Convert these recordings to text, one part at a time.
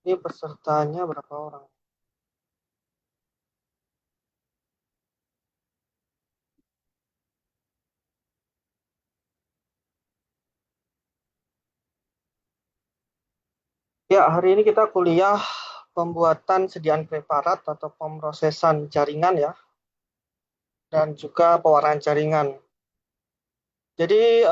Ini pesertanya berapa orang? Ya, hari ini kita kuliah pembuatan sediaan preparat atau pemrosesan jaringan ya, dan juga pewarnaan jaringan. Jadi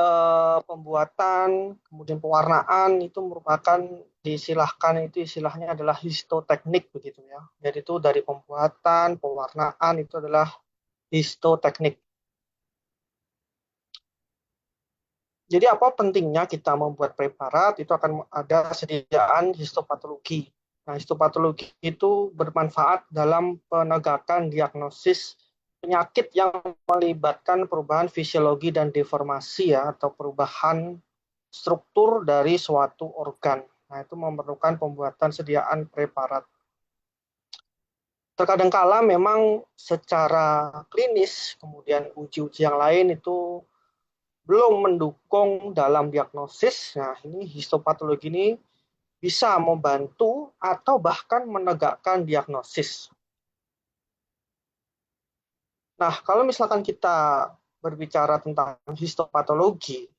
pembuatan, kemudian pewarnaan itu merupakan disilahkan itu istilahnya adalah histoteknik begitu ya. Jadi itu dari pembuatan, pewarnaan itu adalah histoteknik. Jadi apa pentingnya kita membuat preparat? Itu akan ada sediaan histopatologi. Nah, histopatologi itu bermanfaat dalam penegakan diagnosis penyakit yang melibatkan perubahan fisiologi dan deformasi ya, atau perubahan struktur dari suatu organ. Nah, itu memerlukan pembuatan sediaan preparat. Terkadang kala memang secara klinis, kemudian uji-uji yang lain itu belum mendukung dalam diagnosis. Nah, ini histopatologi ini bisa membantu atau bahkan menegakkan diagnosis. Nah, kalau misalkan kita berbicara tentang histopatologi,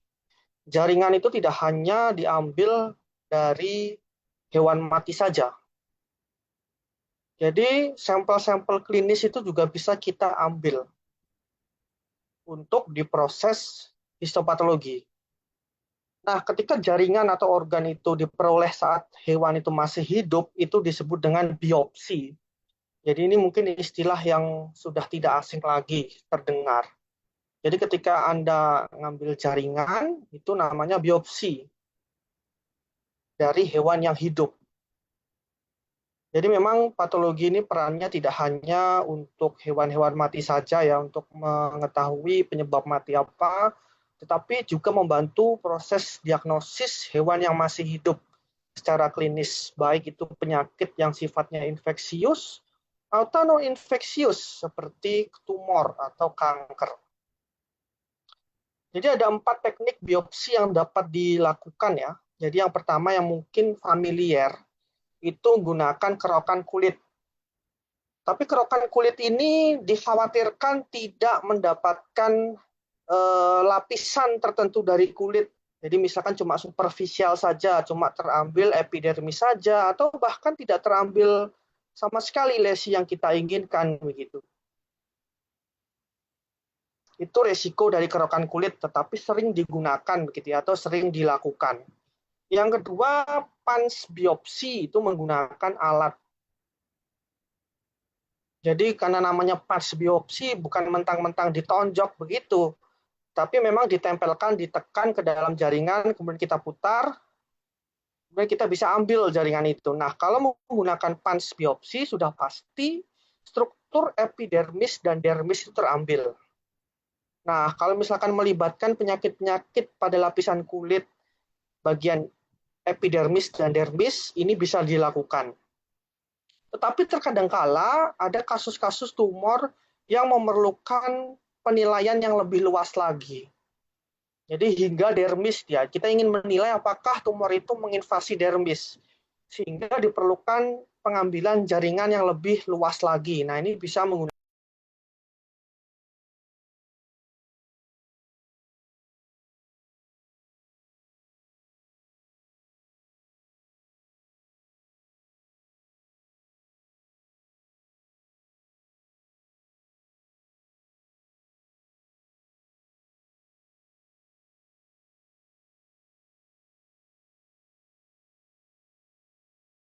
jaringan itu tidak hanya diambil dari hewan mati saja. Jadi, sampel-sampel klinis itu juga bisa kita ambil untuk diproses histopatologi. Nah, ketika jaringan atau organ itu diperoleh saat hewan itu masih hidup, itu disebut dengan biopsi. Jadi ini mungkin istilah yang sudah tidak asing lagi terdengar. Jadi ketika Anda ngambil jaringan, itu namanya biopsi dari hewan yang hidup. Jadi memang patologi ini perannya tidak hanya untuk hewan-hewan mati saja ya, untuk mengetahui penyebab mati apa, tetapi juga membantu proses diagnosis hewan yang masih hidup secara klinis, baik itu penyakit yang sifatnya infeksius atau non infeksius seperti tumor atau kanker. Jadi ada 4 teknik biopsi yang dapat dilakukan ya. Jadi yang pertama yang mungkin familiar itu menggunakan kerokan kulit. Tapi kerokan kulit ini dikhawatirkan tidak mendapatkan lapisan tertentu dari kulit. Jadi misalkan cuma superficial saja, cuma terambil epidermis saja, atau bahkan tidak terambil sama sekali lesi yang kita inginkan begitu. Itu resiko dari kerokan kulit, tetapi sering digunakan begitu ya, atau sering dilakukan. Yang kedua, pans biopsi itu menggunakan alat. Jadi karena namanya pans biopsi bukan mentang-mentang ditonjok begitu, tapi memang ditempelkan, ditekan ke dalam jaringan, kemudian kita putar, kemudian kita bisa ambil jaringan itu. Nah, kalau menggunakan pans biopsi sudah pasti struktur epidermis dan dermis itu terambil. Nah, kalau misalkan melibatkan penyakit-penyakit pada lapisan kulit bagian epidermis dan dermis, ini bisa dilakukan. Tetapi terkadang kala ada kasus-kasus tumor yang memerlukan penilaian yang lebih luas lagi. Jadi hingga dermis ya, kita ingin menilai apakah tumor itu menginvasi dermis. Sehingga diperlukan pengambilan jaringan yang lebih luas lagi. Nah, ini bisa menggunakan.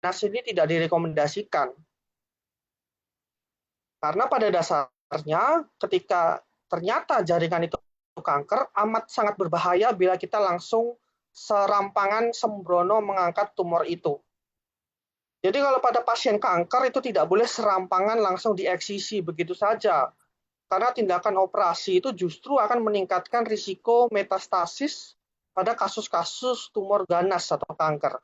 Nah, ini tidak direkomendasikan. Karena pada dasarnya ketika ternyata jaringan itu kanker, amat sangat berbahaya bila kita langsung serampangan sembrono mengangkat tumor itu. Jadi kalau pada pasien kanker itu tidak boleh serampangan langsung dieksisi begitu saja. Karena tindakan operasi itu justru akan meningkatkan risiko metastasis pada kasus-kasus tumor ganas atau kanker.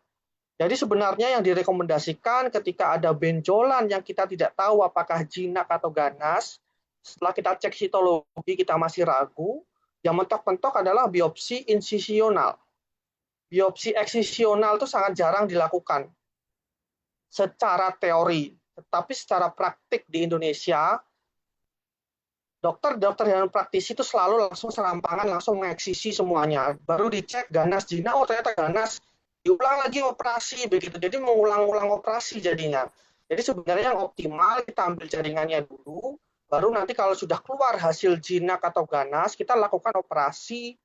Jadi sebenarnya yang direkomendasikan ketika ada benjolan yang kita tidak tahu apakah jinak atau ganas, setelah kita cek histologi kita masih ragu, yang mentok-mentok adalah biopsi insisional. Biopsi eksisional itu sangat jarang dilakukan. secara teori. Tetapi secara praktik di Indonesia, dokter-dokter yang praktisi itu selalu langsung serampangan, langsung mengeksisi semuanya. Baru dicek ganas jinak, oh ternyata ganas, diulang lagi operasi begitu. Jadi mengulang-ulang operasi jadinya. Jadi sebenarnya yang optimal kita ambil jaringannya dulu, baru nanti kalau sudah keluar hasil jinak atau ganas, kita lakukan operasi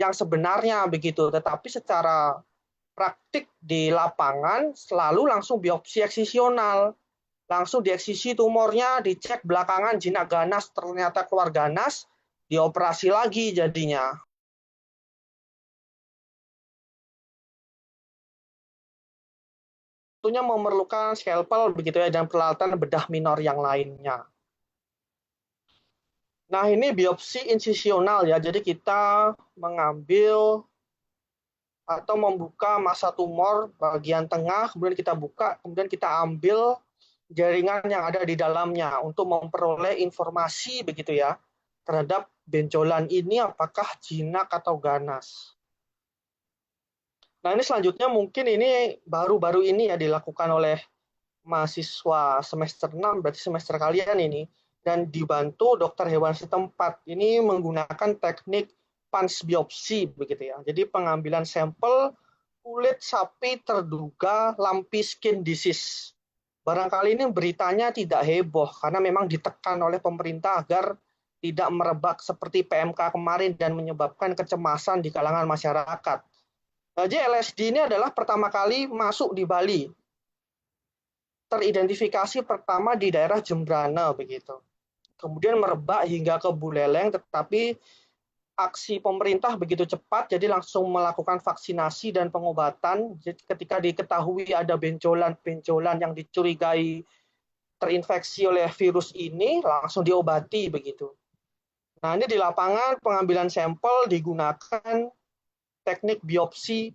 yang sebenarnya begitu. Tetapi secara praktik di lapangan selalu langsung biopsi eksisional, langsung dieksisi tumornya, dicek belakangan jinak ganas, ternyata keluar ganas, dioperasi lagi jadinya. Tentunya memerlukan scalpel begitu ya, dan peralatan bedah minor yang lainnya. Nah, ini biopsi insisional ya. Jadi kita mengambil atau membuka massa tumor bagian tengah, kemudian kita buka, kemudian kita ambil jaringan yang ada di dalamnya untuk memperoleh informasi begitu ya terhadap benjolan ini apakah jinak atau ganas. Nah, ini selanjutnya mungkin ini baru-baru ini ya dilakukan oleh mahasiswa semester 6, berarti semester kalian ini, dan dibantu dokter hewan setempat. Ini menggunakan teknik punch biopsi begitu ya. Jadi pengambilan sampel kulit sapi terduga lumpy skin disease. Barangkali ini beritanya tidak heboh karena memang ditekan oleh pemerintah agar tidak merebak seperti PMK kemarin dan menyebabkan kecemasan di kalangan masyarakat. Jadi LSD ini adalah pertama kali masuk di Bali. Teridentifikasi pertama di daerah Jembrana begitu. Kemudian merebak hingga ke Buleleng, tetapi aksi pemerintah begitu cepat, jadi langsung melakukan vaksinasi dan pengobatan. Jadi ketika diketahui ada benjolan-benjolan yang dicurigai terinfeksi oleh virus ini, langsung diobati begitu. Nah, ini di lapangan pengambilan sampel digunakan teknik biopsi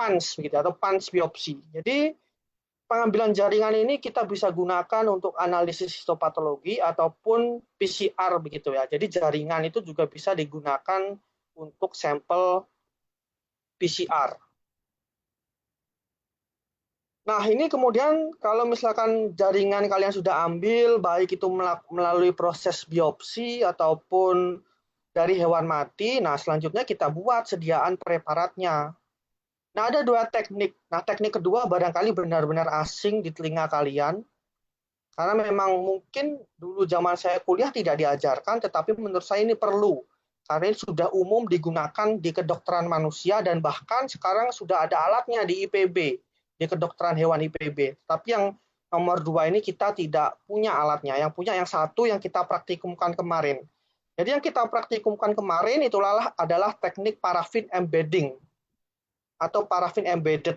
punch begitu atau punch biopsi. Jadi pengambilan jaringan ini kita bisa gunakan untuk analisis histopatologi ataupun PCR begitu ya. Jadi jaringan itu juga bisa digunakan untuk sampel PCR. Nah, ini kemudian kalau misalkan jaringan kalian sudah ambil, baik itu melalui proses biopsi ataupun dari hewan mati, nah selanjutnya kita buat sediaan preparatnya. Nah, ada dua teknik. Nah, teknik kedua barangkali benar-benar asing di telinga kalian, karena memang mungkin dulu zaman saya kuliah tidak diajarkan, tetapi menurut saya ini perlu. Karena ini sudah umum digunakan di kedokteran manusia dan bahkan sekarang sudah ada alatnya di IPB, di kedokteran hewan IPB. Tapi yang nomor dua ini kita tidak punya alatnya. Yang punya yang satu yang kita praktikumkan kemarin. Jadi yang kita praktikumkan kemarin itulah adalah teknik paraffin embedding atau paraffin embedded.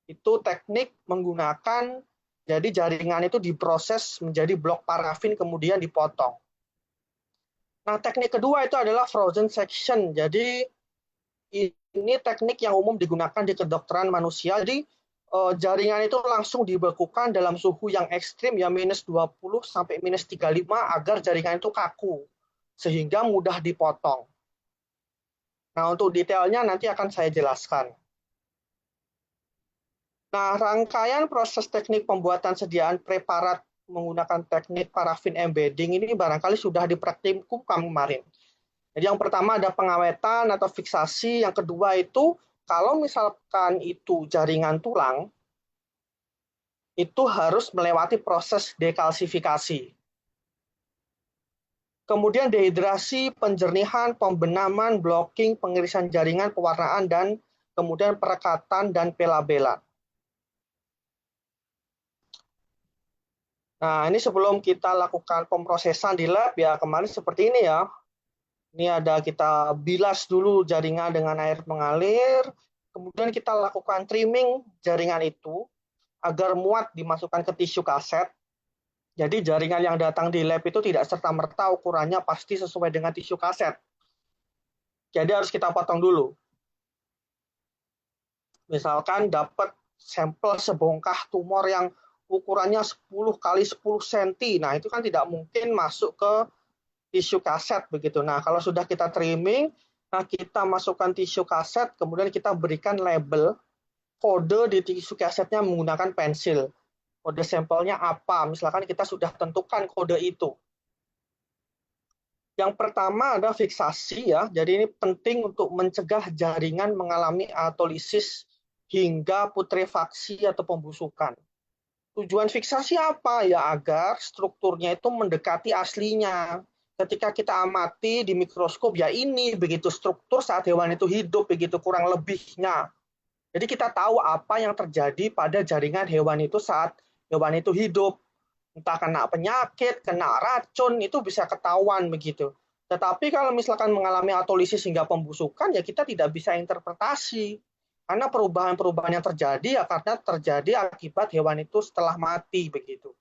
Itu teknik menggunakan jadi jaringan itu diproses menjadi blok parafin kemudian dipotong. Nah, teknik kedua itu adalah frozen section. Jadi ini teknik yang umum digunakan di kedokteran manusia. Jadi jaringan itu langsung dibekukan dalam suhu yang ekstrim ya minus 20 sampai minus 35 agar jaringan itu kaku sehingga mudah dipotong. Nah, untuk detailnya nanti akan saya jelaskan. Nah, rangkaian proses teknik pembuatan sediaan preparat menggunakan teknik paraffin embedding ini barangkali sudah dipraktikumkan kemarin. Jadi yang pertama ada pengawetan atau fiksasi, yang kedua itu kalau misalkan itu jaringan tulang, itu harus melewati proses dekalsifikasi. Kemudian dehidrasi, penjernihan, pembenaman, blocking, pengirisan jaringan, pewarnaan, dan kemudian perekatan dan pelabelan. Nah, ini sebelum kita lakukan pemrosesan di lab ya, kemarin seperti ini ya. Ini ada kita bilas dulu jaringan dengan air mengalir, kemudian kita lakukan trimming jaringan itu agar muat dimasukkan ke tisu kaset. Jadi jaringan yang datang di lab itu tidak serta-merta ukurannya pasti sesuai dengan tisu kaset. Jadi harus kita potong dulu. Misalkan dapat sampel sebongkah tumor yang ukurannya 10 kali 10 cm. Nah, itu kan tidak mungkin masuk ke tisu kaset begitu. Nah, kalau sudah kita trimming, nah kita masukkan tisu kaset, kemudian kita berikan label kode di tisu kasetnya menggunakan pensil. Kode sampelnya apa? Misalkan kita sudah tentukan kode itu. Yang pertama ada fiksasi ya. Jadi ini penting untuk mencegah jaringan mengalami atolisis hingga putrefaksi atau pembusukan. Tujuan fiksasi apa? Ya agar strukturnya itu mendekati aslinya. Ketika kita amati di mikroskop ya ini begitu struktur saat hewan itu hidup begitu kurang lebihnya. Jadi kita tahu apa yang terjadi pada jaringan hewan itu saat hewan itu hidup. Entah kena penyakit, kena racun, itu bisa ketahuan begitu. Tetapi kalau misalkan mengalami atolisis hingga pembusukan, ya kita tidak bisa interpretasi. Karena perubahan-perubahan yang terjadi ya karena terjadi akibat hewan itu setelah mati begitu.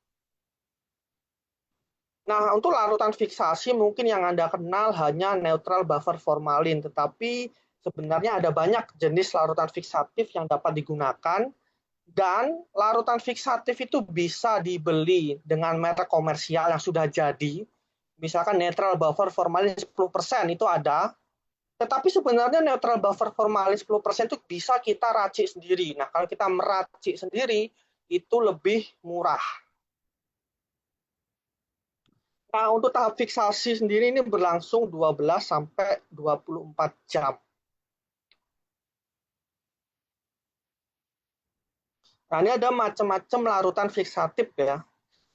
Nah, untuk larutan fiksasi mungkin yang Anda kenal hanya neutral buffer formalin, tetapi sebenarnya ada banyak jenis larutan fiksatif yang dapat digunakan. Dan larutan fiksatif itu bisa dibeli dengan merek komersial yang sudah jadi. Misalkan neutral buffer formalin 10% itu ada. Tetapi sebenarnya neutral buffer formalin 10% itu bisa kita racik sendiri. Nah, kalau kita meracik sendiri, itu lebih murah. Nah, untuk tahap fiksasi sendiri ini berlangsung 12 sampai 24 jam. Nah, ini ada macam-macam larutan fiksatif ya.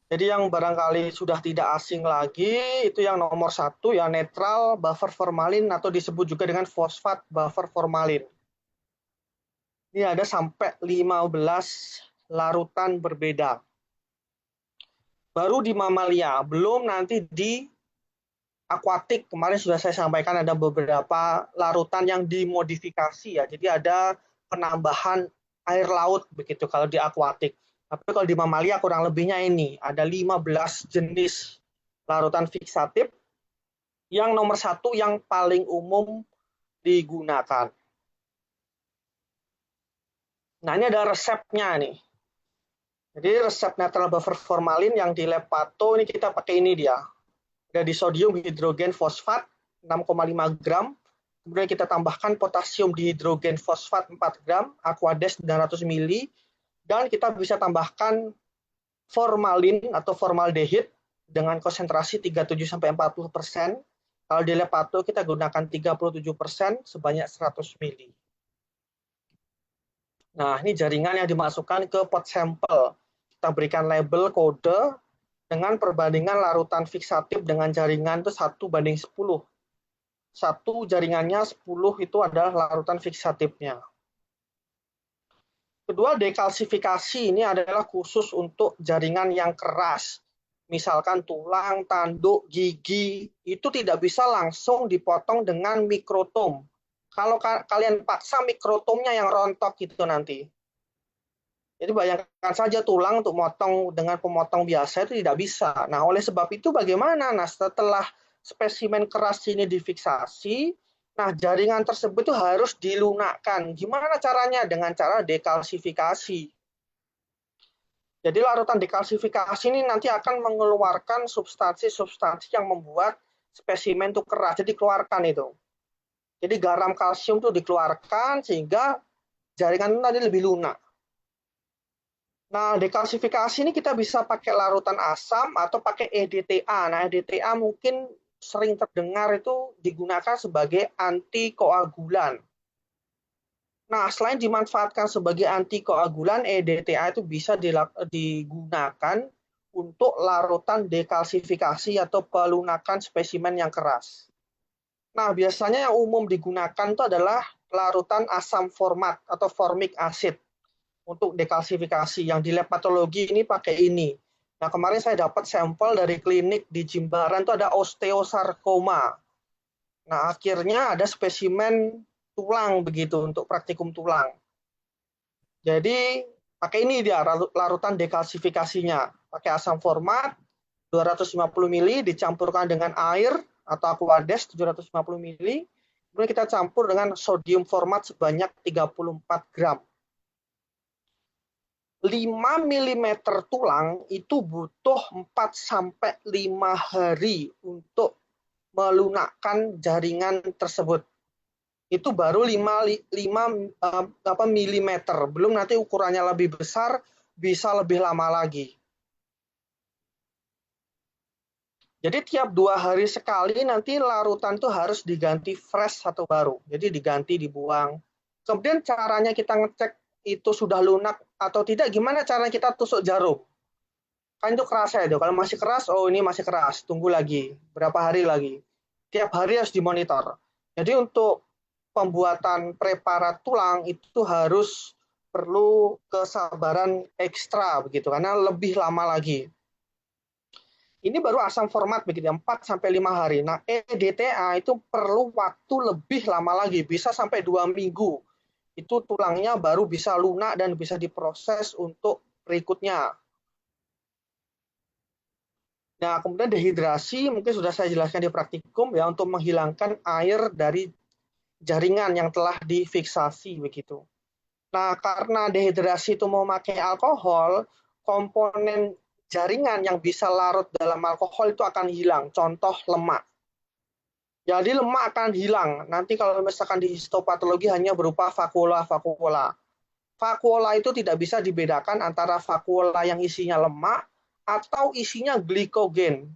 Jadi yang barangkali sudah tidak asing lagi, itu yang nomor satu ya netral buffer formalin atau disebut juga dengan fosfat buffer formalin. Ini ada sampai 15 larutan berbeda. Baru di mamalia, belum nanti di akuatik. Kemarin sudah saya sampaikan ada beberapa larutan yang dimodifikasi ya. Jadi ada penambahan air laut begitu kalau di akuatik. Tapi kalau di mamalia kurang lebihnya ini ada 15 jenis larutan fiksatif yang nomor satu yang paling umum digunakan. Nah ini ada resepnya nih. Jadi resep netral buffer formalin yang di lab Pato ini kita pakai ini dia. Ada disodium hidrogen fosfat 6,5 gram. Kemudian kita tambahkan potasium dihidrogen fosfat 4 gram, Aquades 900 ml, dan kita bisa tambahkan formalin atau formaldehid dengan konsentrasi 37-40%. Kalau di lab Pato kita gunakan 37% sebanyak 100 ml. Nah, ini jaringan yang dimasukkan ke pot sampel. Kita berikan label kode dengan perbandingan larutan fiksatif dengan jaringan itu 1:10. Satu jaringannya 10 itu adalah larutan fiksatifnya. Kedua, dekalsifikasi ini adalah khusus untuk jaringan yang keras. Misalkan tulang, tanduk, gigi, itu tidak bisa langsung dipotong dengan mikrotom. Kalau kalian paksa mikrotomnya yang rontok gitu nanti. Jadi bayangkan saja tulang untuk motong dengan pemotong biasa itu tidak bisa. Nah, oleh sebab itu bagaimana? Nah, setelah spesimen keras ini difiksasi, nah jaringan tersebut itu harus dilunakkan. Gimana caranya? Dengan cara dekalsifikasi. Jadi larutan dekalsifikasi ini nanti akan mengeluarkan substansi-substansi yang membuat spesimen itu keras. Jadi dikeluarkan itu. Jadi garam kalsium itu dikeluarkan sehingga jaringan itu tadi lebih lunak. Nah, dekalsifikasi ini kita bisa pakai larutan asam atau pakai EDTA. Nah, EDTA mungkin sering terdengar itu digunakan sebagai antikoagulan. Nah, selain dimanfaatkan sebagai antikoagulan, EDTA itu bisa digunakan untuk larutan dekalsifikasi atau pelunakan spesimen yang keras. Nah, biasanya yang umum digunakan itu adalah larutan asam format atau formic acid untuk dekalsifikasi. Yang di lab patologi ini pakai ini. Nah, kemarin saya dapat sampel dari klinik di Jimbaran itu ada osteosarkoma. Nah, akhirnya ada spesimen tulang begitu untuk praktikum tulang. Jadi, pakai ini dia larutan dekalsifikasinya. Pakai asam format 250 ml dicampurkan dengan air atau Aquades 750 ml. Kemudian kita campur dengan sodium format sebanyak 34 gram. 5 mm tulang itu butuh 4-5 hari untuk melunakkan jaringan tersebut. Itu baru 5 mm, belum nanti ukurannya lebih besar bisa lebih lama lagi. Jadi tiap 2 hari sekali nanti larutan itu harus diganti fresh atau baru. Jadi diganti, dibuang. Kemudian caranya kita ngecek itu sudah lunak atau tidak, gimana caranya kita tusuk jarum? Kan itu keras ya itu. Kalau masih keras, oh ini masih keras, tunggu lagi. Berapa hari lagi? Tiap hari harus dimonitor. Jadi untuk pembuatan preparat tulang itu harus perlu kesabaran ekstra begitu karena lebih lama lagi. Ini baru asam format begitu 4 sampai 5 hari. Nah, EDTA itu perlu waktu lebih lama lagi, bisa sampai 2 minggu. Itu tulangnya baru bisa lunak dan bisa diproses untuk berikutnya. Nah, kemudian dehidrasi mungkin sudah saya jelaskan di praktikum ya untuk menghilangkan air dari jaringan yang telah difiksasi begitu. Nah, karena dehidrasi itu memakai alkohol, komponen jaringan yang bisa larut dalam alkohol itu akan hilang. Contoh lemak. Jadi lemak akan hilang. Nanti kalau misalkan di histopatologi hanya berupa vakuola-vakuola. Vakuola itu tidak bisa dibedakan antara vakuola yang isinya lemak atau isinya glikogen.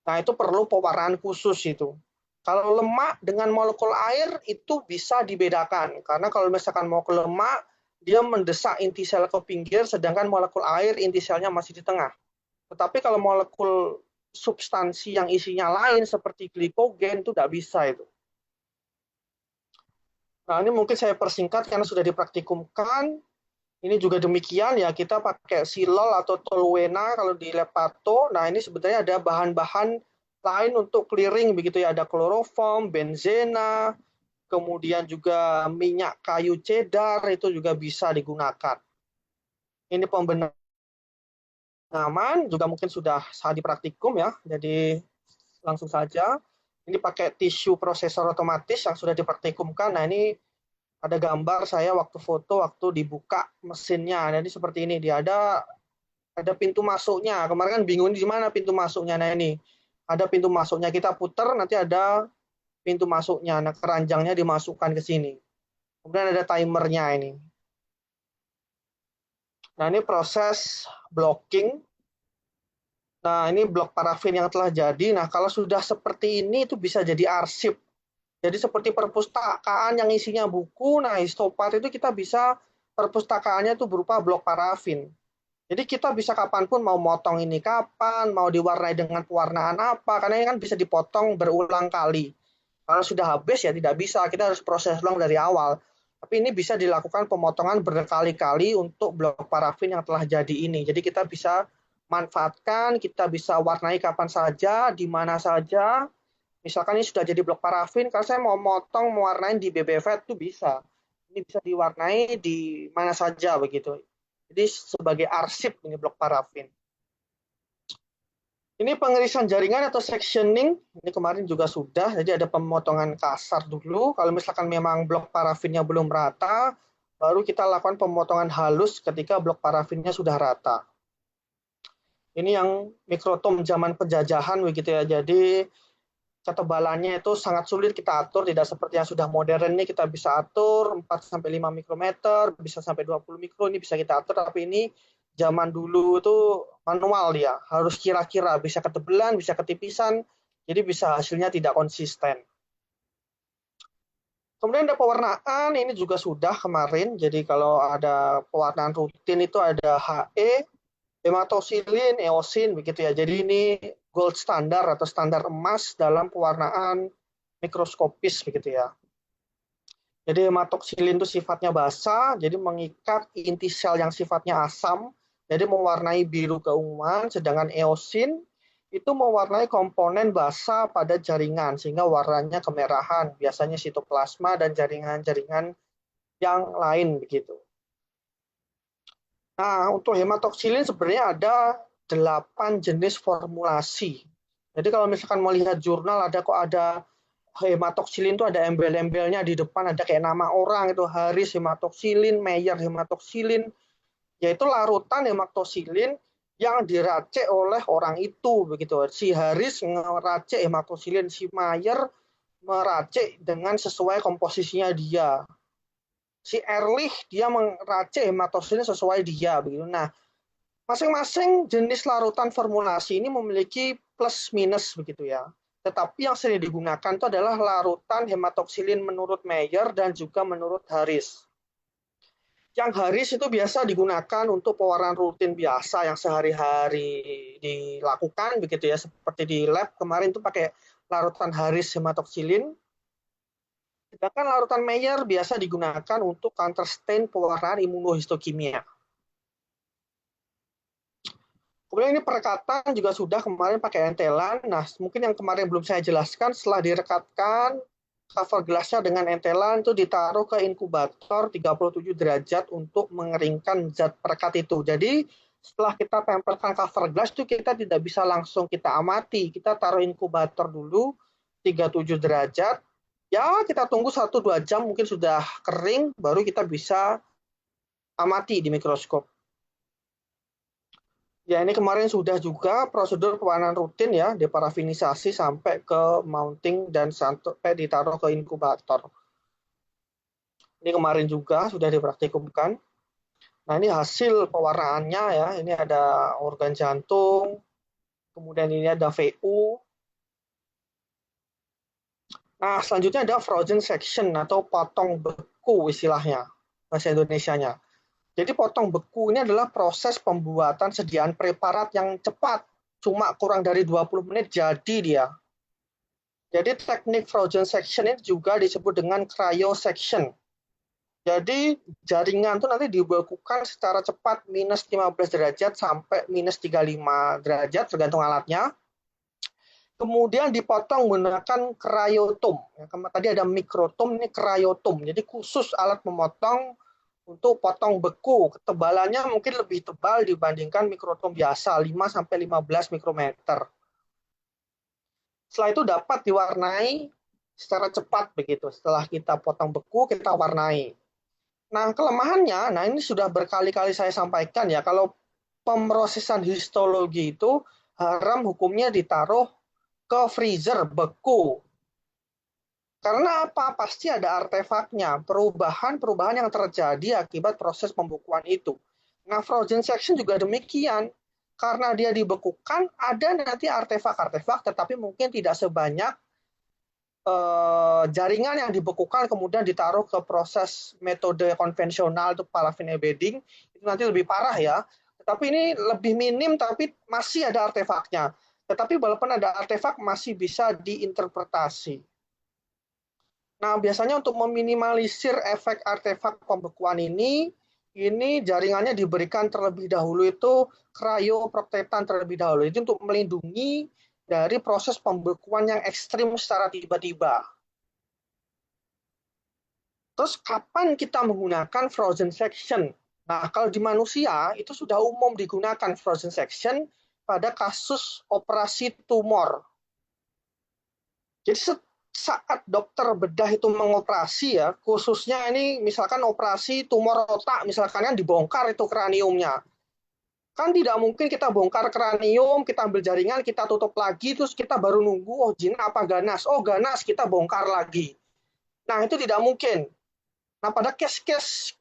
Nah, itu perlu pewarnaan khusus itu. Kalau lemak dengan molekul air itu bisa dibedakan. Karena kalau misalkan molekul lemak, dia mendesak inti sel ke pinggir, sedangkan molekul air inti selnya masih di tengah. Tetapi kalau molekul substansi yang isinya lain seperti glikogen itu tidak bisa itu. Nah, ini mungkin saya persingkat karena sudah dipraktikumkan. Ini juga demikian ya, kita pakai silol atau toluena kalau di lab pato. Nah, ini sebenarnya ada bahan-bahan lain untuk clearing begitu ya, ada kloroform, benzena, kemudian juga minyak kayu cedar itu juga bisa digunakan. Ini pembenahan juga mungkin sudah saat di praktikum ya, jadi langsung saja. Ini pakai tisu prosesor otomatis yang sudah dipraktikumkan. Nah, ini ada gambar saya waktu foto, waktu dibuka mesinnya. Jadi seperti ini, dia ada pintu masuknya. Kemarin kan bingung di mana pintu masuknya. Nah ini, ada pintu masuknya. Kita putar, nanti ada pintu masuknya. Nah keranjangnya dimasukkan ke sini. Kemudian ada timernya ini. Nah ini proses blocking. Nah ini blok parafin yang telah jadi. Nah kalau sudah seperti ini itu bisa jadi arsip. Jadi seperti perpustakaan yang isinya buku. Nah histopat itu kita bisa perpustakaannya itu berupa blok parafin. Jadi kita bisa kapanpun mau motong ini kapan, mau diwarnai dengan pewarnaan apa, karena ini kan bisa dipotong berulang kali. Kalau sudah habis ya tidak bisa, kita harus proses ulang dari awal. Tapi ini bisa dilakukan pemotongan berkali-kali untuk blok parafin yang telah jadi ini. Jadi kita bisa manfaatkan, kita bisa warnai kapan saja, di mana saja. Misalkan ini sudah jadi blok parafin, kalau saya mau motong, mewarnai di BBFET itu bisa. Ini bisa diwarnai di mana saja begitu. Jadi sebagai arsip ini blok parafin. Ini pengirisan jaringan atau sectioning. Ini kemarin juga sudah. Jadi ada pemotongan kasar dulu. Kalau misalkan memang blok parafinnya belum rata, baru kita lakukan pemotongan halus ketika blok parafinnya sudah rata. Ini yang mikrotom zaman penjajahan begitu ya. Jadi ketebalannya itu sangat sulit kita atur, tidak seperti yang sudah modern ini kita bisa atur 4-5 mikrometer, bisa sampai 20 mikro, ini bisa kita atur, tapi ini zaman dulu itu manual dia, harus kira-kira, bisa ketebalan, bisa ketipisan, jadi bisa hasilnya tidak konsisten. Kemudian ada pewarnaan, ini juga sudah kemarin, jadi kalau ada pewarnaan rutin itu ada HE, hematosilin, eosin, begitu ya. Jadi ini gold standar atau standar emas dalam pewarnaan mikroskopis begitu ya. Jadi hematoksilin itu sifatnya basah, jadi mengikat inti sel yang sifatnya asam, jadi mewarnai biru keunguan, sedangkan eosin itu mewarnai komponen basah pada jaringan sehingga warnanya kemerahan, biasanya sitoplasma dan jaringan-jaringan yang lain begitu. Nah, untuk hematoksilin sebenarnya ada 8 jenis formulasi. Jadi kalau misalkan melihat jurnal ada hematoksilin itu ada embel-embelnya di depan, ada kayak nama orang itu Haris hematoksilin, Meyer hematoksilin, yaitu larutan hematoksilin yang diracik oleh orang itu begitu. Si Haris ngeracik hematoksilin, si Meyer meracik dengan sesuai komposisinya dia. Si Ehrlich dia meracik hematosilin sesuai dia begitu. Nah, masing-masing jenis larutan formulasi ini memiliki plus minus begitu ya. Tetapi yang sering digunakan itu adalah larutan hematoksilin menurut Mayer dan juga menurut Harris. Yang Harris itu biasa digunakan untuk pewarnaan rutin biasa yang sehari-hari dilakukan begitu ya, seperti di lab kemarin itu pakai larutan Harris hematoksilin. Sedangkan larutan Mayer biasa digunakan untuk counter stain pewarnaan imunohistokimia. Kemudian ini perekatan juga sudah kemarin pakai entelan. Nah, mungkin yang kemarin belum saya jelaskan, setelah direkatkan, cover gelasnya dengan entelan itu ditaruh ke inkubator 37 derajat untuk mengeringkan zat perekat itu. Jadi setelah kita tempelkan cover gelas itu kita tidak bisa langsung kita amati. Kita taruh inkubator dulu 37 derajat. Ya, kita tunggu 1-2 jam mungkin sudah kering, baru kita bisa amati di mikroskop. Ya, ini kemarin sudah juga prosedur pewarnaan rutin ya, deparafinisasi sampai ke mounting dan sampai ditaruh ke inkubator. Ini kemarin juga sudah dipraktikumkan. Nah, ini hasil pewarnaannya ya. Ini ada organ jantung, kemudian ini ada VU. Nah, selanjutnya ada frozen section atau potong beku istilahnya, bahasa Indonesianya. Jadi potong beku ini adalah proses pembuatan sediaan preparat yang cepat. Cuma kurang dari 20 menit jadi dia. Jadi teknik frozen section ini juga disebut dengan cryosection. Jadi jaringan itu nanti dibekukan secara cepat minus 15 derajat sampai minus 35 derajat tergantung alatnya. Kemudian dipotong menggunakan cryotom. Tadi ada mikrotom, ini cryotom. Jadi khusus alat memotong untuk potong beku. Ketebalannya mungkin lebih tebal dibandingkan mikrotom biasa, 5-15 mikrometer. Setelah itu dapat diwarnai secara cepat begitu. Setelah kita potong beku, kita warnai. Nah, kelemahannya, nah ini sudah berkali-kali saya sampaikan ya, kalau pemrosesan histologi itu haram hukumnya ditaruh ke freezer beku. Karena apa? Pasti ada artefaknya, perubahan-perubahan yang terjadi akibat proses pembekuan itu. Nah, frozen section juga demikian. Karena dia dibekukan, ada nanti artefak-artefak, tetapi mungkin tidak sebanyak jaringan yang dibekukan kemudian ditaruh ke proses metode konvensional untuk paraffin embedding. Itu nanti lebih parah ya. Tetapi ini lebih minim, tapi masih ada artefaknya. Tetapi walaupun ada artefak, masih bisa diinterpretasi. Nah, biasanya untuk meminimalisir efek artefak pembekuan ini jaringannya diberikan terlebih dahulu itu cryoprotectant terlebih dahulu. Itu untuk melindungi dari proses pembekuan yang ekstrim secara tiba-tiba. Terus kapan kita menggunakan frozen section? Nah, kalau di manusia itu sudah umum digunakan frozen section pada kasus operasi tumor. Jadi saat dokter bedah itu mengoperasi ya, khususnya ini misalkan operasi tumor otak, misalkan kan dibongkar itu kraniumnya. Kan tidak mungkin kita bongkar kranium, kita ambil jaringan, kita tutup lagi, terus kita baru nunggu, oh jinak apa ganas? Oh ganas, kita bongkar lagi. Nah itu tidak mungkin. Nah pada case-case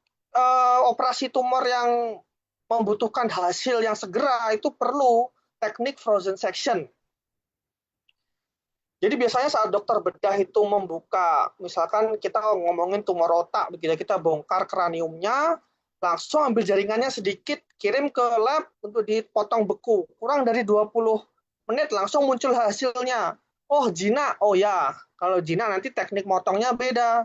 operasi tumor yang membutuhkan hasil yang segera, itu perlu teknik frozen section. Jadi biasanya saat dokter bedah itu membuka, misalkan kita ngomongin tumor otak, begitu kita bongkar kraniumnya, langsung ambil jaringannya sedikit, kirim ke lab untuk dipotong beku. Kurang dari 20 menit langsung muncul hasilnya. Oh, jinak. Oh ya, kalau jinak nanti teknik motongnya beda.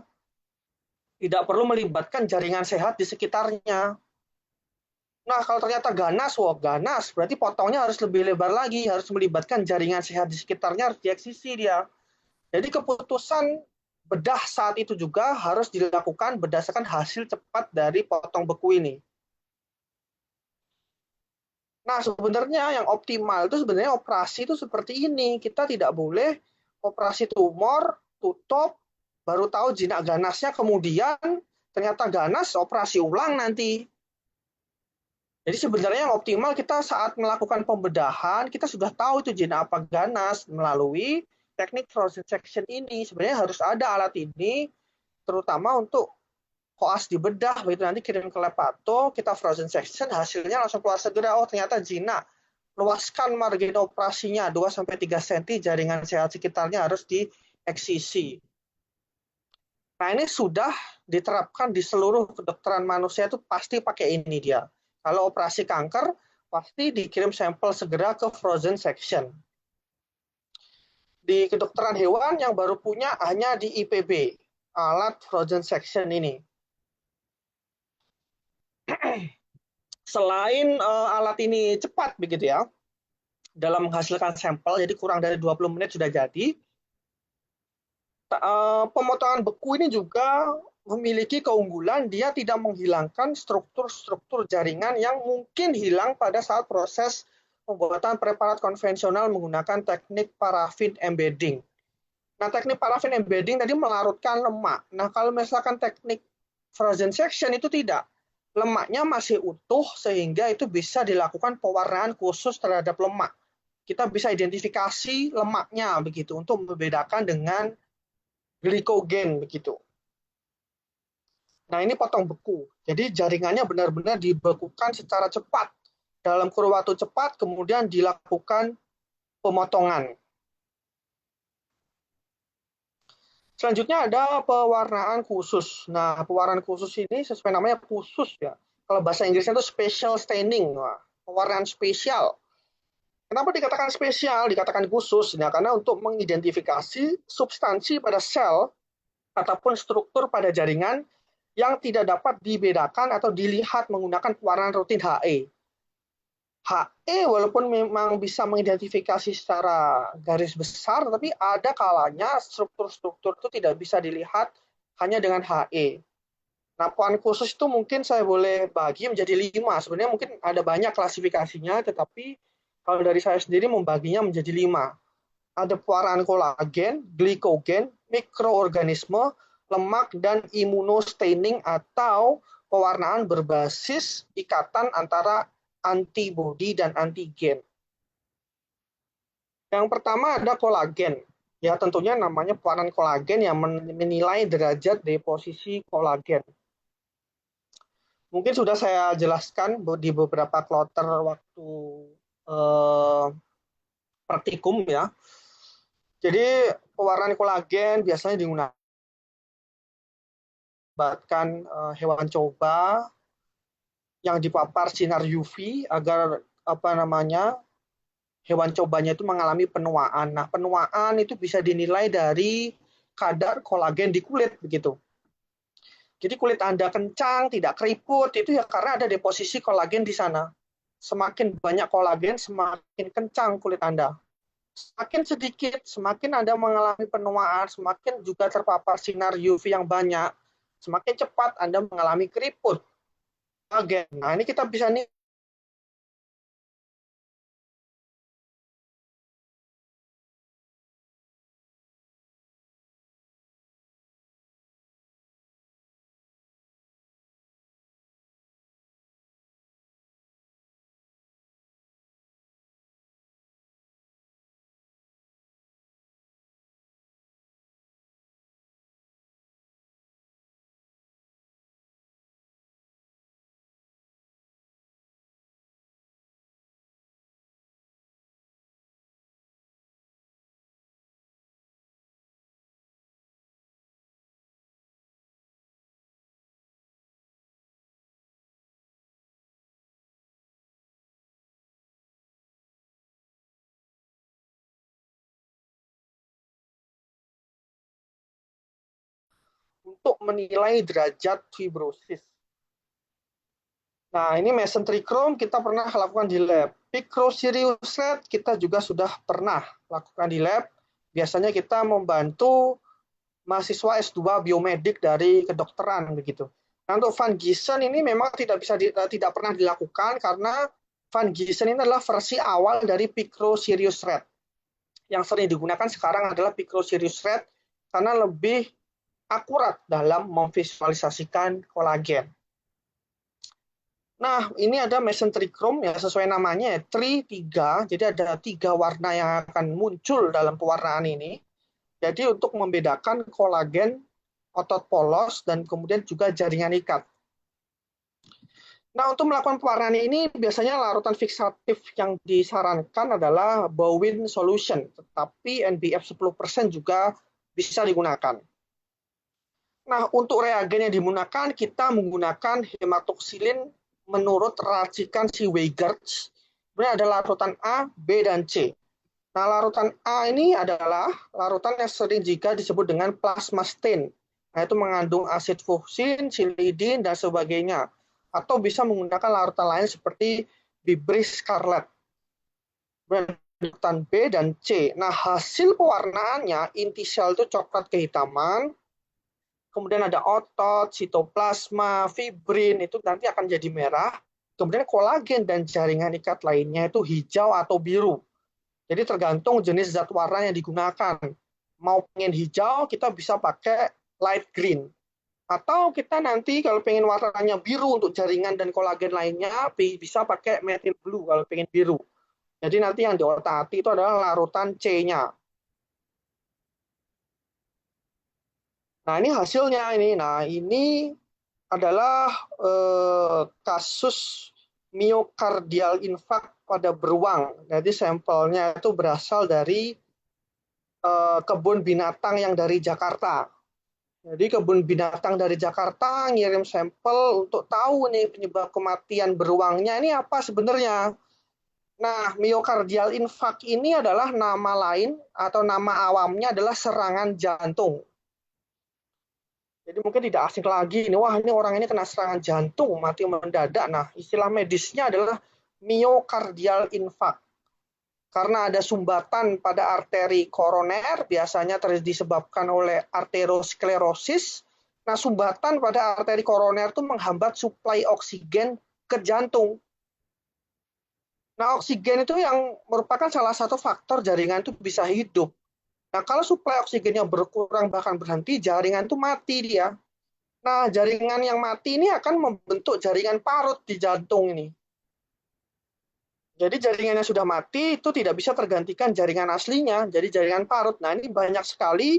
Tidak perlu melibatkan jaringan sehat di sekitarnya. Nah, kalau ternyata ganas, wah ganas, berarti potongnya harus lebih lebar lagi, harus melibatkan jaringan sehat di sekitarnya, harus dieksisi dia. Jadi keputusan bedah saat itu juga harus dilakukan berdasarkan hasil cepat dari potong beku ini. Nah, sebenarnya yang optimal itu sebenarnya operasi itu seperti ini. Kita tidak boleh operasi tumor, tutup, baru tahu jinak ganasnya, kemudian ternyata ganas, operasi ulang nanti. Jadi sebenarnya yang optimal kita saat melakukan pembedahan, kita sudah tahu itu jinak apa ganas melalui teknik frozen section ini. Sebenarnya harus ada alat ini, terutama untuk koas dibedah, begitu nanti kirim ke lab pato, kita frozen section, hasilnya langsung keluar segera. Oh ternyata jinak. Luaskan margin operasinya 2-3 cm, jaringan sehat sekitarnya harus dieksisi. Nah ini sudah diterapkan di seluruh kedokteran manusia, itu pasti pakai ini dia. Kalau operasi kanker, pasti dikirim sampel segera ke frozen section. Di kedokteran hewan yang baru punya hanya di IPB, alat frozen section ini. Selain alat ini cepat begitu ya, dalam menghasilkan sampel, jadi kurang dari 20 menit sudah jadi. Pemotongan beku ini juga memiliki keunggulan, dia tidak menghilangkan struktur-struktur jaringan yang mungkin hilang pada saat proses pembuatan preparat konvensional menggunakan teknik parafin embedding. Nah, teknik parafin embedding tadi melarutkan lemak. Nah, kalau misalkan teknik frozen section itu tidak. Lemaknya masih utuh sehingga itu bisa dilakukan pewarnaan khusus terhadap lemak. Kita bisa identifikasi lemaknya begitu untuk membedakan dengan glikogen begitu. Nah, ini potong beku. Jadi jaringannya benar-benar dibekukan secara cepat. Dalam kurun waktu cepat, kemudian dilakukan pemotongan. Selanjutnya ada pewarnaan khusus. Nah, pewarnaan khusus ini sesuai namanya khusus ya. Kalau bahasa Inggrisnya itu special staining. Nah, pewarnaan spesial. Kenapa dikatakan spesial, dikatakan khusus? Nah, karena untuk mengidentifikasi substansi pada sel ataupun struktur pada jaringan yang tidak dapat dibedakan atau dilihat menggunakan pewarnaan rutin HE. HE walaupun memang bisa mengidentifikasi secara garis besar, tapi ada kalanya struktur-struktur itu tidak bisa dilihat hanya dengan HE. Nah, pewarnaan khusus itu mungkin saya boleh bagi menjadi 5. Sebenarnya mungkin ada banyak klasifikasinya, tetapi kalau dari saya sendiri membaginya menjadi 5. Ada pewarnaan kolagen, glikogen, mikroorganisme, lemak, dan imunostaining atau pewarnaan berbasis ikatan antara antibodi dan antigen. Yang pertama ada kolagen. Ya, tentunya namanya pewarnaan kolagen yang menilai derajat deposisi kolagen. Mungkin sudah saya jelaskan di beberapa kloter waktu praktikum ya. Jadi pewarnaan kolagen biasanya digunakan hewan coba yang dipapar sinar UV agar hewan cobanya itu mengalami penuaan. Nah, penuaan itu bisa dinilai dari kadar kolagen di kulit begitu. Jadi kulit Anda kencang, tidak keriput, itu ya karena ada deposisi kolagen di sana. Semakin banyak kolagen, semakin kencang kulit Anda. Semakin sedikit, semakin Anda mengalami penuaan, semakin juga terpapar sinar UV yang banyak, semakin cepat Anda mengalami keriput. Nah, ini kita bisa nih untuk menilai derajat fibrosis. Nah, ini mesenterichrome kita pernah lakukan di lab. Picrosirius red kita juga sudah pernah lakukan di lab. Biasanya kita membantu mahasiswa S2 biomedik dari kedokteran begitu. Nah, untuk Van Giesen ini memang tidak pernah dilakukan karena Van Giesen ini adalah versi awal dari Picrosirius red. Yang sering digunakan sekarang adalah Picrosirius red karena lebih akurat dalam memvisualisasikan kolagen. Nah, ini ada mesenterichrome ya, sesuai namanya ya, tri-3. Jadi ada 3 warna yang akan muncul dalam pewarnaan ini. Jadi untuk membedakan kolagen otot polos, dan kemudian juga jaringan ikat. Nah, untuk melakukan pewarnaan ini biasanya larutan fiksatif yang disarankan adalah Bowen Solution, tetapi NBF 10% juga bisa digunakan. Nah, untuk reagen yang digunakan, kita menggunakan hematoksilin menurut racikan si Weigerts. Kemudian ada larutan A, B, dan C. Nah, larutan A ini adalah larutan yang sering juga disebut dengan plasma stain. Nah, itu mengandung asid fuchsin, silidin, dan sebagainya. Atau bisa menggunakan larutan lain seperti Bibris Scarlet. Larutan B dan C. Nah, hasil pewarnaannya, inti sel itu coklat kehitaman, kemudian ada otot, sitoplasma, fibrin, itu nanti akan jadi merah. Kemudian kolagen dan jaringan ikat lainnya itu hijau atau biru. Jadi tergantung jenis zat warna yang digunakan. Mau pengen hijau, kita bisa pakai light green. Atau kita nanti kalau pengen warnanya biru untuk jaringan dan kolagen lainnya, bisa pakai methyl blue kalau pengen biru. Jadi nanti yang diotak-atik itu adalah larutan C-nya. Nah, ini hasilnya ini. Nah, ini adalah kasus miokardial infark pada beruang. Jadi sampelnya itu berasal dari kebun binatang yang dari Jakarta. Jadi kebun binatang dari Jakarta ngirim sampel untuk tahu nih penyebab kematian beruangnya ini apa sebenarnya. Nah, miokardial infark ini adalah nama lain atau nama awamnya adalah serangan jantung. Jadi mungkin tidak asing lagi, ini wah ini orang ini kena serangan jantung, mati mendadak. Nah, istilah medisnya adalah miokardial infark. Karena ada sumbatan pada arteri koroner, biasanya disebabkan oleh arteriosklerosis. Nah, sumbatan pada arteri koroner itu menghambat suplai oksigen ke jantung. Nah, oksigen itu yang merupakan salah satu faktor jaringan itu bisa hidup. Nah, kalau suplai oksigennya berkurang bahkan berhenti, jaringan itu mati dia. Nah, jaringan yang mati ini akan membentuk jaringan parut di jantung ini. Jadi jaringan yang sudah mati itu tidak bisa tergantikan jaringan aslinya, jadi jaringan parut. Nah, ini banyak sekali